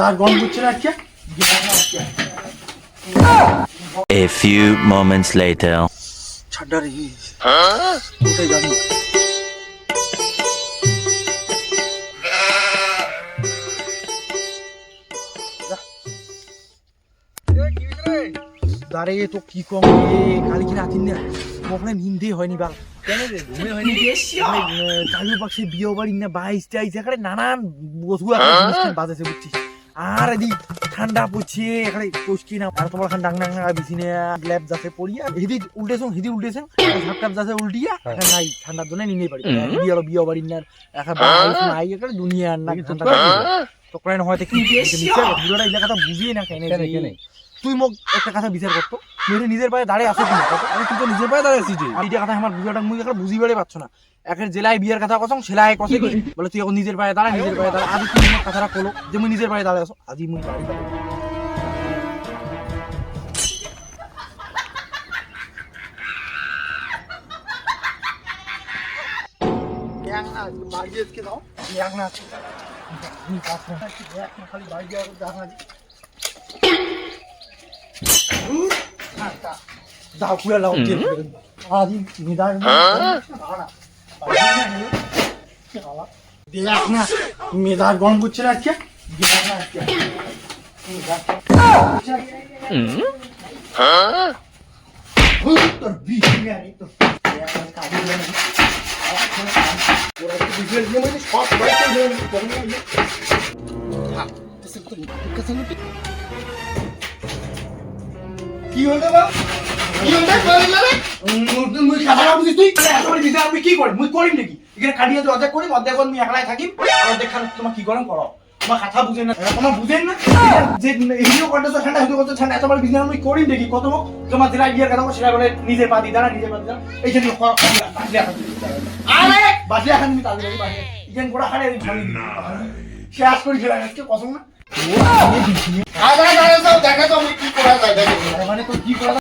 মেজাজ গরম করছে না আজকে। A few moments later. ছাড়া রে কোথায় জানি দাঁড়িয়ে তো কি কম কালি কিনা আতিন না ওখানে নিন্দে হয়নি বা কেন রে ঘুমে হয়নি চালু পাশে বিয়ে বাড়ি না বাইশ টাইস এখানে নানান বধু অনুষ্ঠান বাজেছে বুঝছিস আর এদিক ঠান্ডা পড়ছে এখানে টসকি না আর তোমার এখানে ডাং ডাং না বিছিনে গ্ল্যাব যাচ্ছে পড়িয়া হিদি উল্টেছেন ঝাপটাপ যাচ্ছে উল্টিয়া এখানে নাই ঠান্ডার জন্য নিয়ে পারি বিয়ে বাড়ি না এখন নাই এখানে দুনিয়ার না ঠান্ডা তো প্রায় হয়তো কি ভিডিওটা এলাকাটা বুঝিয়ে না কেন তুই মোক একটা কথা বিচার করতো তুই নিজের পায়ে দাঁড়িয়ে আসো কিনা আমি কিন্তু নিজের পায়ে দাঁড়িয়েছি যে এইটা কথা আমার ভিডিওটা মুই এখন বুঝি বেড়ে পাচ্ছ না একের জেলায় বিয়ের কথা কসং সেলাই কসে কি বলে তুই এখন নিজের পায়ে দাঁড়া আজ তুই আমার কথাটা কলো যে মুই নিজের পায়ে দাঁড়িয়ে আসো আজি মুই দাও পুরা লাও আজি নিদার দেখ না মেজাজ গরম করছে না আজকে তোর বিয়ে আরে তো কি হলো বা কি হলো কইলা রে মুই খাবার বুঝি তুই এতবার বিজা আমি কি করি মুই করিম নাকি এখানে কাটিয়ে তো অর্ধেক করি অর্ধেক আমি একলাই থাকিম আর অর্ধেক খান তোমার কি গরম করো তোমার কথা বুঝেন না তোমার বুঝেন না যে হিডিও করতেছ ঠান্ডা হিডিও করতেছ ঠান্ডা এতবার বিজা আমি করিম নাকি কত তোমার জেলা বিয়ের কথা সেটা বলে নিজের পা দিদা নিজের পা দিদা এই যে আরে বাসিয়া খান আমি তাদের বাসিয়া ইজেন গোড়া খানে আমি ভালো শেষ করি ফেলা আজকে কসম না দেখা তো আমি কি করা যায় দেখো মানে তো কি করা